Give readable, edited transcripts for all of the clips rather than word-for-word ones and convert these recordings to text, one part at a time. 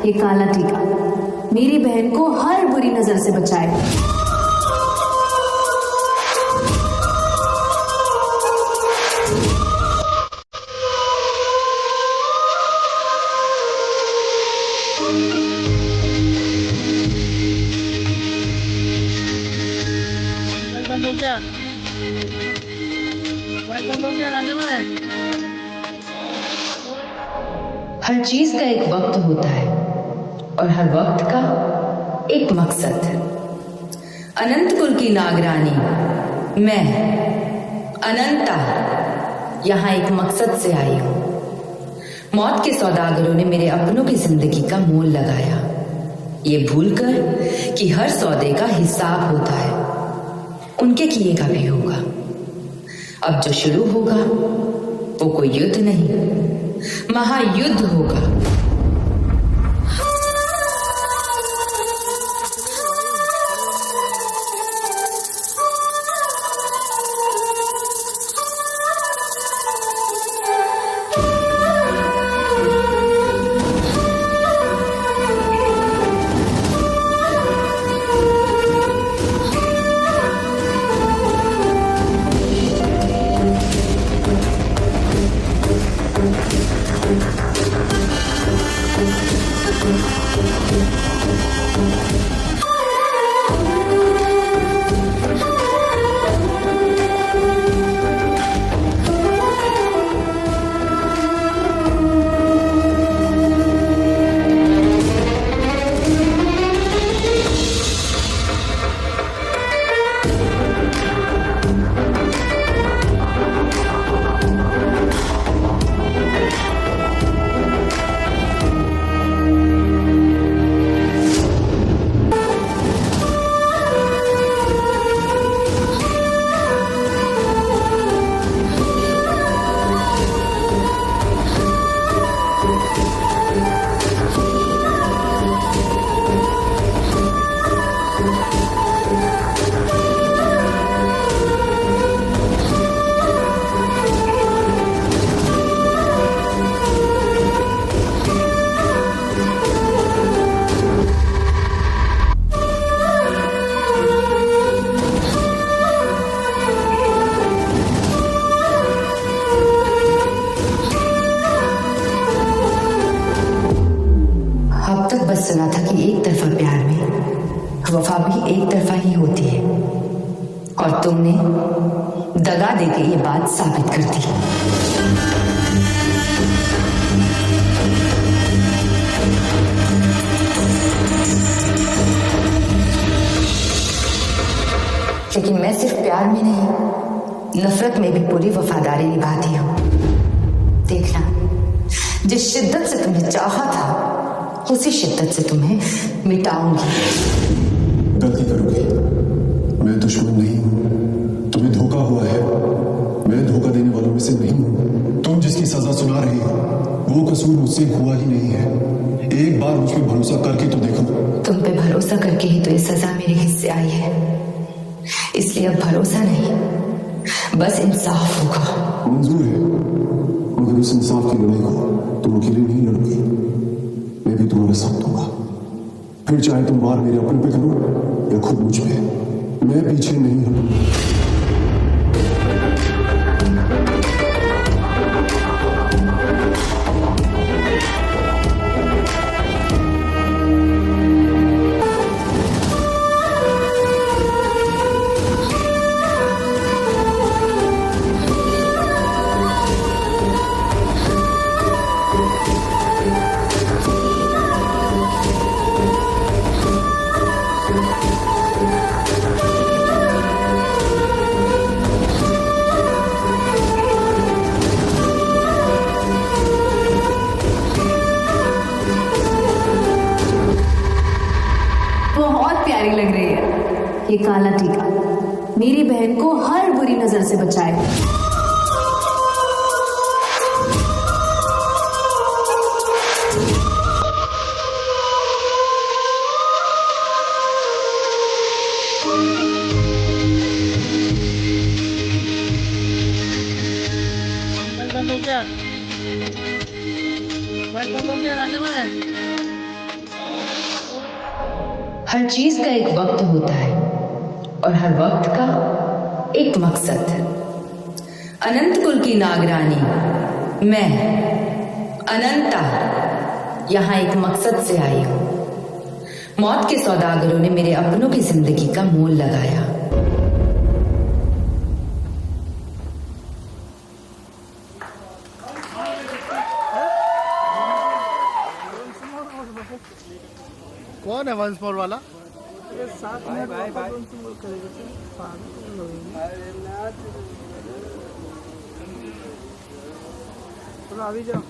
ये काला टीका मेरी बहन को हर बुरी नजर से बचाएगा। हर चीज का एक वक्त होता है और हर वक्त का एक मकसद। अनंत कुल की नागरानी मैं अनंता यहां एक मकसद से आई हूं। मौत के सौदागरों ने मेरे अपनों की जिंदगी का मोल लगाया, ये भूलकर कि हर सौदे का हिसाब होता है, उनके किए का भी होगा। अब जो शुरू होगा वो कोई युद्ध नहीं, महायुद्ध होगा। बस सुना था कि एक तरफा प्यार में वफा भी एक तरफा ही होती है, और तुमने दगा देके ये बात साबित कर दी। लेकिन मैं सिर्फ प्यार में नहीं, नफरत में भी पूरी वफादारी निभाती हूं। देखना, जिस शिद्दत से तुम्हें चाहा था उसी शिद्दत से तुम्हें मिटाऊंगी। गलती करोगे, मैं दुश्मन नहीं हूं, तुम्हें धोखा हुआ है, मैं धोखा देने वालों में से नहीं हूं। तुम जिसकी सजा सुना रही हो वो कसूर मुझसे हुआ ही नहीं है। एक बार मुझ पर भरोसा करके तो देखो। तुम पे भरोसा करके ही तो ये सजा मेरे हिस्से आई है, इसलिए अब भरोसा नहीं, बस इंसाफ होगा। मंजूर है, मगर उस इंसाफ की लड़ाई को तुम अकेले नहीं लड़ोगी, मैं भी तुम्हारा साथ दूंगा। फिर चाहे तुम वार मेरे अपने पे करो या खुद मुझ पे, मैं पीछे नहीं हटूंगा। लग रही है। ये काला टीका मेरी बहन को हर बुरी नजर से बचाएगा। हर चीज का एक वक्त होता है और हर वक्त का एक मकसद। अनंत कुल की नागरानी मैं अनंता यहाँ एक मकसद से आई हूं। मौत के सौदागरों ने मेरे अपनों की जिंदगी का मोल लगाया। कौन है वंस मोर वाला? अभी जाओ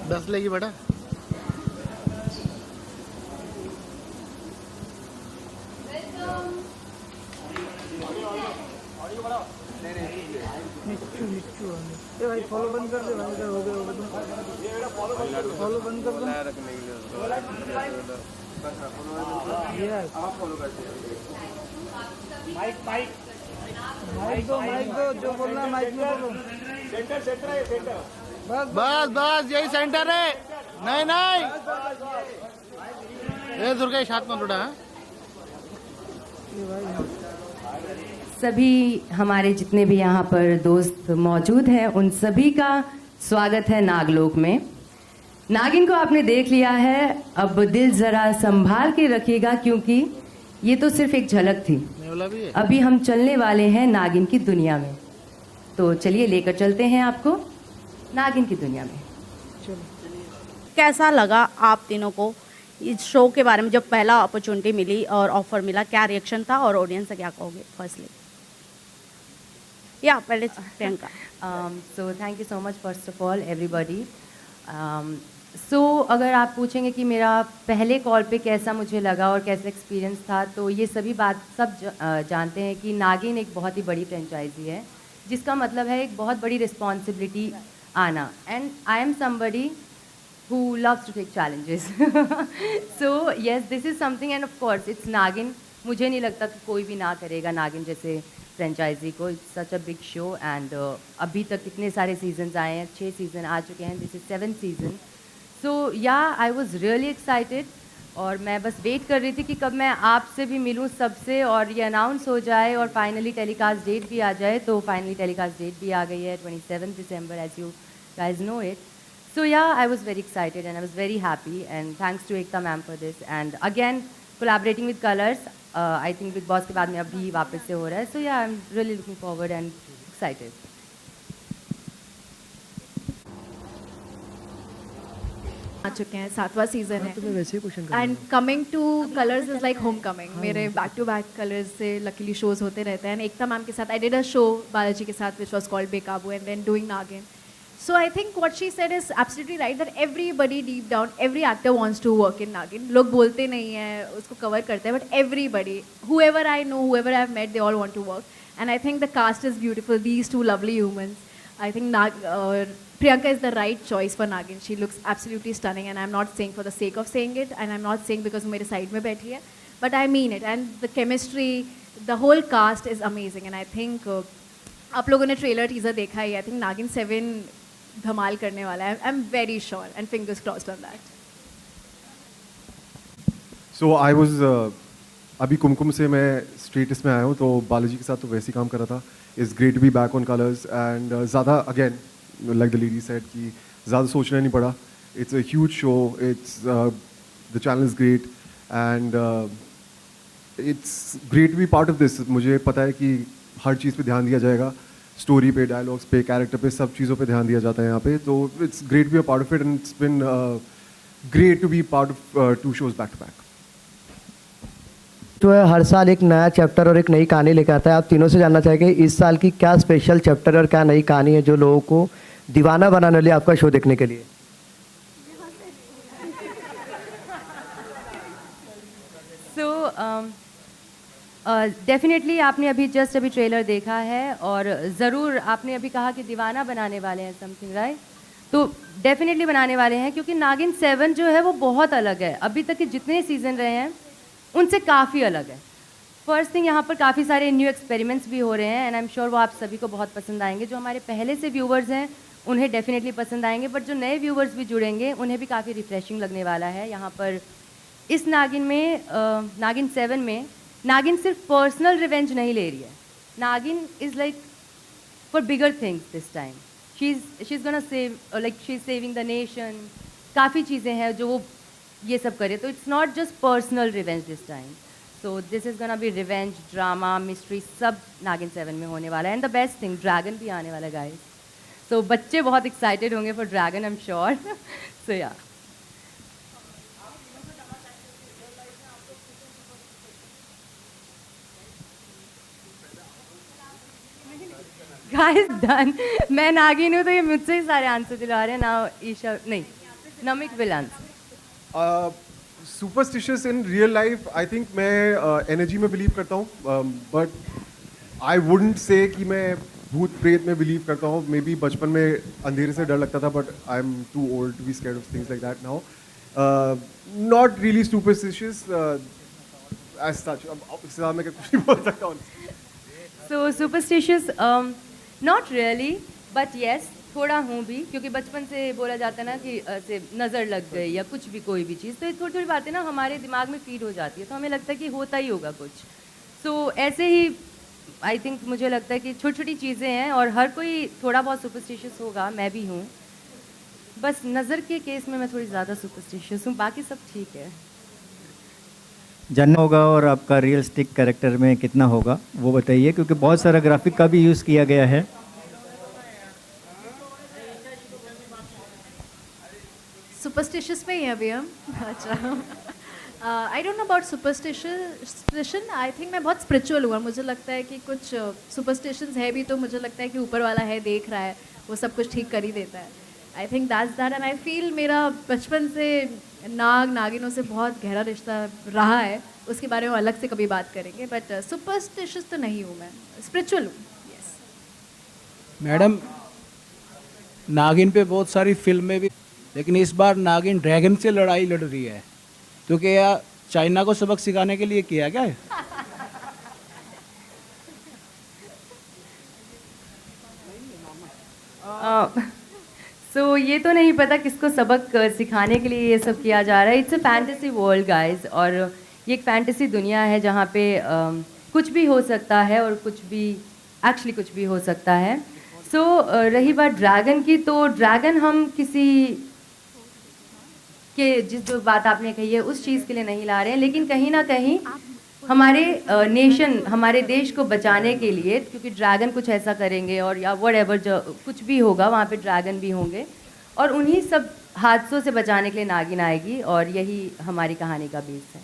10 लेगी बेटा। ए भाई फॉलो बंद कर दे भाई, इधर हो गया फॉलो बंद कर दो। माइक दो जो बोलना है माइक में बोलो। बस बस यही सेंटर है। नहीं नहीं ये दुर्गेश हाथ में उड़ा। सभी हमारे जितने भी यहाँ पर दोस्त मौजूद हैं उन सभी का स्वागत है नागलोक में। नागिन को आपने देख लिया है, अब दिल जरा संभाल के रखिएगा क्योंकि ये तो सिर्फ एक झलक थी। अभी हम चलने वाले हैं नागिन की दुनिया में। तो चलिए लेकर चलते हैं आपको नागिन की दुनिया में। कैसा लगा आप तीनों को इस शो के बारे में? जब पहला अपॉर्चुनिटी मिली और ऑफर मिला, क्या रिएक्शन था और ऑडियंस से क्या कहोगे? फर्स्टली या पहले Priyanka. So thank you so much first of all everybody. So अगर आप पूछेंगे कि मेरा पहले कॉल पे कैसा मुझे लगा और कैसा एक्सपीरियंस था, तो ये सभी बात सब जानते हैं कि नागिन एक बहुत ही बड़ी फ्रेंचाइजी है जिसका मतलब है एक बहुत बड़ी रिस्पॉन्सिबिलिटी आना। And I am somebody who loves to take challenges. So yes, this is something and of course it's Nagin. मुझे नहीं लगता कि कोई भी ना करेगा नागिन जैसे फ्रेंचाइजी को। It's such a big show and अभी तक कितने सारे सीजन्स आए हैं, 6 सीज़न आ चुके हैं, दिस इज 7th सीज़न। सो या आई वॉज रियली एक्साइटेड और मैं बस वेट कर रही थी कि कब मैं आपसे भी मिलूँ सबसे और ये अनाउंस हो जाए और फाइनली टेलीकास्ट डेट भी आ जाए। तो फाइनली टेलीकास्ट डेट भी आ गई है 27 December as you guys know it. So yeah, I was very excited and I was very happy and thanks to Ekta ma'am for this and again collaborating with Colors. I think Big Boss के बाद में अभी वापस से हो रहा है। So yeah, I'm really looking forward and excited. आ चुके हैं, 7वां सीजन है and coming two colours is like home coming. मेरे बैक टू बैक कलर्स से लकीली शोज होते रहते हैं। एकता मैम के साथ I did a show Balaji के साथ विच वॉज कॉल्ड बेकाबू एंड देन डूइंग नागिन। So I think what she said is absolutely right that everybody deep down, every actor wants to work in Nagin. लोग बोलते नहीं हैं, उसको cover करते हैं, but everybody, whoever I know, whoever I've met, they all want to work. And I think the cast is beautiful. These two lovely humans. I think Priyanka is the right choice for Nagin. She looks absolutely stunning, and I'm not saying for the sake of saying it, and I'm not saying because वो मेरे side में बैठी है, but I mean it. And the chemistry, the whole cast is amazing. And I think आप लोगों ने trailer teaser देखा ही. I think Nagin 7 धमाल करने वाला है। I am very sure and fingers crossed on that. So I was अभी कुमकुम से मैं स्ट्रेटस में आया हूँ, तो बालाजी के साथ तो वैसे ही काम कर रहा था। It's great to be back on colours and ज़्यादा again like the lady said कि ज़्यादा सोचना नहीं पड़ा। It's a huge show, it's the channel is great and it's great to be part of this. मुझे पता है कि हर चीज़ पे ध्यान दिया जाएगा, स्टोरी पे, डायलॉग्स पे, कैरेक्टर पे, सब चीज़ों पे ध्यान दिया जाता है यहाँ पे। तो it's great to be a part of it and it's been great to be part of 2 shows back to back. जो है हर साल एक नया चैप्टर और एक नई कहानी लेकर आता है। आप तीनों से जानना चाहेंगे इस साल की क्या स्पेशल चैप्टर और क्या नई कहानी है जो लोगों को दीवाना बनाने लिए आपका शो देखने के लिए? सो डेफिनेटली आपने अभी ट्रेलर देखा है और ज़रूर आपने अभी कहा कि दीवाना बनाने वाले हैं समथिंग, राइट? तो डेफिनेटली बनाने वाले हैं क्योंकि नागिन 7 जो है वो बहुत अलग है। अभी तक के जितने सीज़न रहे हैं उनसे काफ़ी अलग है। फर्स्ट थिंग, यहाँ पर काफ़ी सारे न्यू एक्सपेरिमेंट्स भी हो रहे हैं एंड आई एम श्योर वो आप सभी को बहुत पसंद आएंगे। जो हमारे पहले से व्यूवर्स हैं उन्हें डेफिनेटली पसंद आएंगे, बट जो नए व्यूवर्स भी जुड़ेंगे उन्हें भी काफ़ी रिफ्रेशिंग लगने वाला है। यहाँ पर इस नागिन में नागिन 7 में नागिन सिर्फ पर्सनल रिवेंज नहीं ले रही है। नागिन is like for bigger things this time. She is gonna save, like she is saving the nation. काफ़ी चीज़ें हैं जो वो ये सब करे, तो it's not just personal revenge this time. So this is gonna be revenge, drama, mystery, सब नागिन 7 में होने वाला है। And the best thing, dragon भी आने वाला है गाइस। सो बच्चे बहुत एक्साइटेड होंगे for dragon, I am sure. So yeah guys done. मैं नागिन हूँ तो ये मुझसे ही सारे आंसर दिला रहे हैं ना। ईशा नहीं, Namik will answer. Superstitious in real life, I think मैं एनर्जी में बिलीव करता हूँ, बट आई वुडंट से कि मैं भूत प्रेत में बिलीव करता हूँ। मे बी बचपन में अंधेरे से डर लगता था, but I am too old to be scared of things like that now. Not really superstitious as such. अब इससे ज़्यादा मैं कुछ नहीं बोल सकता हूँ। So superstitious not really, but yes थोड़ा हूँ भी, क्योंकि बचपन से बोला जाता है ना कि ऐसे नज़र लग गई या कुछ भी, कोई भी चीज़, तो ये थोड़ी थोड़ी बातें ना हमारे दिमाग में फीड हो जाती है, तो हमें लगता है कि होता ही होगा कुछ। सो ऐसे ही आई थिंक मुझे लगता है कि छोटी छोटी चीज़ें हैं और हर कोई थोड़ा बहुत सुपरस्टिशियस होगा, मैं भी हूँ। बस नज़र के केस में मैं थोड़ी ज़्यादा सुपरस्टिशियस हूँ, बाकी सब ठीक है। जानना होगा और आपका रियलिस्टिक कैरेक्टर में कितना होगा वो बताइए, क्योंकि बहुत सारा ग्राफिक का भी यूज़ किया गया है। सुपरस्टिशियस में ही हैं अभी हम। अच्छा, I don't know about superstition. I think मैं बहुत स्पिरिचुअल हूँ और मुझे लगता है कि कुछ सुपरस्टिशंस है भी, तो मुझे लगता है कि ऊपर वाला है, देख रहा है, वो सब कुछ ठीक कर ही देता है। I think that's that. And I feel मेरा बचपन से नागिनों से बहुत गहरा रिश्ता रहा है, उसके बारे में अलग से कभी बात करेंगे, बट सुपरस्टिशियस तो नहीं हूँ मैं, स्पिरिचुअल हूँ। यस मैडम, नागिन पे बहुत सारी फिल्में भी, लेकिन इस बार नागिन ड्रैगन से लड़ाई लड़ रही है, तो क्या चाइना को सबक सिखाने के लिए किया क्या है? सो ये तो नहीं पता किसको सबक सिखाने के लिए ये सब किया जा रहा है। It's a fantasy world guys, और ये एक फैंटेसी दुनिया है जहाँ पे कुछ भी हो सकता है और कुछ भी एक्चुअली कुछ भी हो सकता है। सो रही बात ड्रैगन की, तो ड्रैगन हम किसी के जो बात आपने कही है उस चीज़ के लिए नहीं ला रहे हैं, लेकिन कहीं ना कहीं हमारे नेशन, हमारे देश को बचाने के लिए, क्योंकि ड्रैगन कुछ ऐसा करेंगे और या व्हाटएवर जो कुछ भी होगा वहाँ पे ड्रैगन भी होंगे, और उन्हीं सब हादसों से बचाने के लिए नागिन आएगी, और यही हमारी कहानी का बेस है।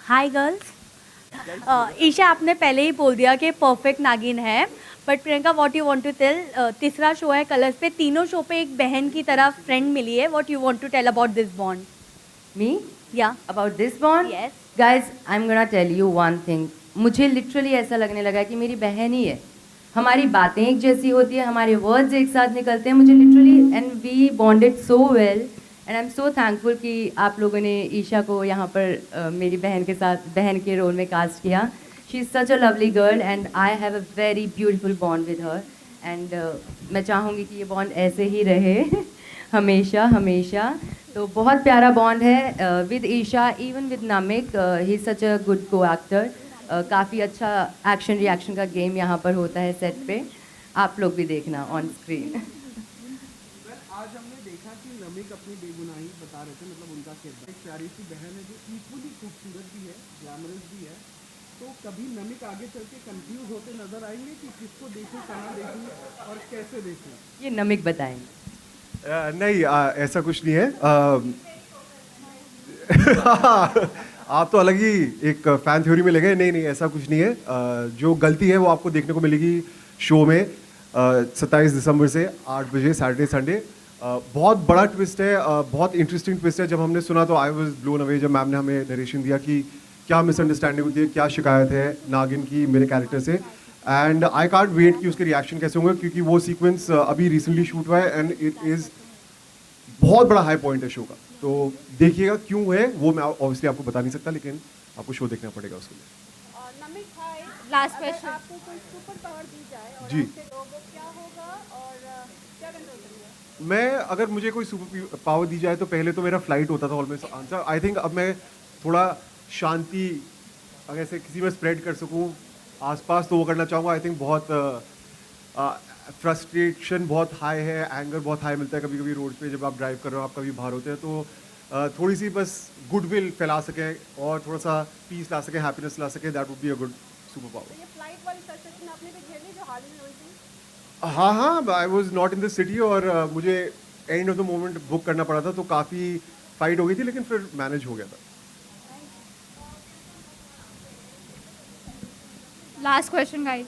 हाय गर्ल्स, ईशा आपने पहले ही बोल दिया कि परफेक्ट नागिन है, but Priyanka what you want to tell? तीसरा शो है कलर्स पे, तीनों शो पे एक बहन की तरह फ्रेंड मिली है। What you want to tell about this bond? Me? या about this bond? Yes guys, I am gonna tell you one thing. मुझे लिटरली ऐसा लगने लगा कि मेरी बहन ही है। हमारी बातें एक जैसी होती है, हमारे वर्ड्स एक साथ निकलते हैं, मुझे literally, and we bonded so well, and I am so thankful कि आप लोगों ने ईशा को यहाँ पर मेरी बहन के साथ, बहन के रोल में कास्ट किया। She is such a lovely girl and I have a very beautiful bond with her, and मैं चाहूँगी कि ये बॉन्ड ऐसे ही रहे हमेशा हमेशा। तो बहुत प्यारा बॉन्ड है with Eisha, even with Namik. He is such a good co actor. काफ़ी अच्छा एक्शन रिएक्शन का गेम यहाँ पर होता है सेट पे, आप लोग भी देखना ऑन स्क्रीन। आज हमने देखा कि नमिक अपनी बेगुनाही बता रहे थे, मतलब उनका किरदार एक प्यारी सी बहन है जो इक्वली खूबसूरत भी है, ग्लैमरस भी है, तो कभी नमिक आगे चल के कंफ्यूज होते नजर आएंगे कि किसको देखूं, कहाँ देखूं और कैसे देखूं? ये नमिक बताएंगे। नहीं, ऐसा कुछ नहीं है। आप तो अलग ही एक फैन थ्योरी में ले गए। नहीं, ऐसा कुछ नहीं है। जो गलती है वो आपको देखने को मिलेगी शो में 27 दिसंबर से 8 बजे सैटरडे संडे। बहुत बड़ा ट्विस्ट है, बहुत इंटरेस्टिंग ट्विस्ट है। जब हमने सुना तो आई वाज ब्लोन अवे, जब मैम ने हमें नरेशन दिया कि क्या मिसअंडरस्टैंडिंग होती है, क्या शिकायत है नागिन की मेरे कैरेक्टर से, एंड आई कांट वेट कि उसके रिएक्शन कैसे होंगे, क्योंकि वो सीक्वेंस अभी रिसेंटली शूट हुआ है एंड इट इज़ बहुत बड़ा हाई पॉइंट है शो का। तो देखिएगा क्यों है वो मैं ऑब्वियसली आपको बता नहीं सकता, लेकिन आपको शो देखना पड़ेगा उसके लिए। Last question. आपको कोई सुपर पावर दी जाए और जी। आपसे लोगों क्या होगा और क्या कंट्रोल करेंगे? मैं अगर मुझे कोई सुपर पावर दी जाए तो पहले तो मेरा फ्लाइट होता था ऑलवेज आंसर। आई थिंक अब मैं थोड़ा शांति अगर से किसी में स्प्रेड कर सकूं आसपास तो वो करना चाहूँगा। आई थिंक बहुत फ्रस्ट्रेशन बहुत हाई है, एंगर बहुत हाई मिलता है कभी कभी रोड पे जब आप ड्राइव कर रहे हो, आप कभी बाहर होते हैं तो थोड़ी सी बस गुडविल फैला सकें और थोड़ा सा पीस ला सकें, हैप्पीनेस ला सकें, that would be a good super power. ये फ्लाइट वाली सिचुएशन आपने भी झेली जो हाल ही में हुई थी? हाँ, I was not in this city और मुझे end of the moment book करना पड़ा था तो काफ़ी फाइट हो गई थी लेकिन फिर मैनेज हो गया था। Last question guys.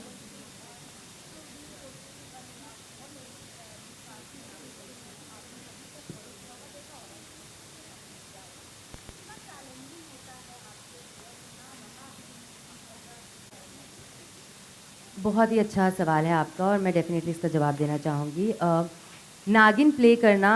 बहुत ही अच्छा सवाल है आपका और मैं डेफिनेटली इसका जवाब देना चाहूँगी। नागिन प्ले करना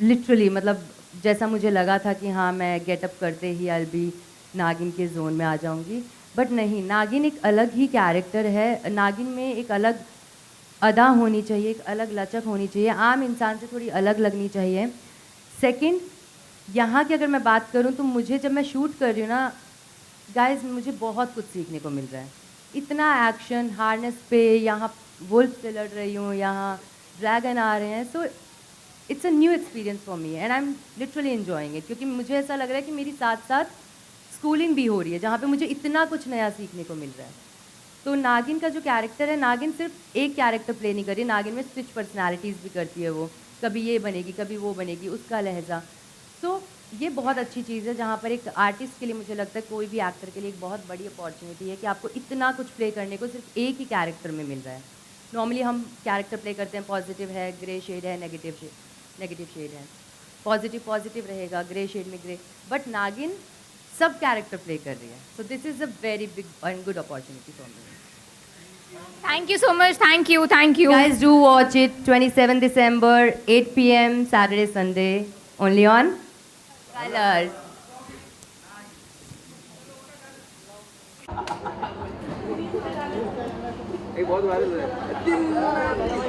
लिटरली मतलब जैसा मुझे लगा था कि हाँ मैं गेटअप करते ही आई बी नागिन के जोन में आ जाऊँगी, बट नहीं, नागिन एक अलग ही कैरेक्टर है। नागिन में एक अलग अदा होनी चाहिए, एक अलग लचक होनी चाहिए, आम इंसान से थोड़ी अलग लगनी चाहिए। सेकंड, यहाँ की अगर मैं बात करूँ तो मुझे जब मैं शूट कर रही हूँ ना गाइस, मुझे बहुत कुछ सीखने को मिल रहा है। इतना एक्शन, हार्नेस पे, यहाँ वुल्फ से लड़ रही हूँ, यहाँ ड्रैगन आ रहे हैं, so it's a new experience for me and I am literally enjoying it, क्योंकि मुझे ऐसा लग रहा है कि मेरी साथ साथ स्कूलिंग भी हो रही है जहाँ पे मुझे इतना कुछ नया सीखने को मिल रहा है। तो नागिन का जो कैरेक्टर है, नागिन सिर्फ एक कैरेक्टर प्ले नहीं कर रही, नागिन में स्विच पर्सनैलिटीज़ भी करती है वो, कभी ये बनेगी कभी वो बनेगी, उसका लहजा। सो ये बहुत अच्छी चीज़ है जहाँ पर एक आर्टिस्ट के लिए मुझे लगता है कोई भी एक्टर के लिए एक बहुत बड़ी अपॉर्चुनिटी है कि आपको इतना कुछ प्ले करने को सिर्फ एक ही कैरेक्टर में मिल रहा है। नॉर्मली हम कैरेक्टर प्ले करते हैं, पॉजिटिव है, ग्रे शेड है, नेगेटिव शेड है, पॉजिटिव रहेगा, ग्रे शेड में ग्रे, बट नागिन सब कैरेक्टर प्ले कर रही है। So this is a very big and good opportunity for me. Thank you so much, thank you Guys, do watch it 27 December 8 p.m. Saturday Sunday only on Colors. बहुत viral है।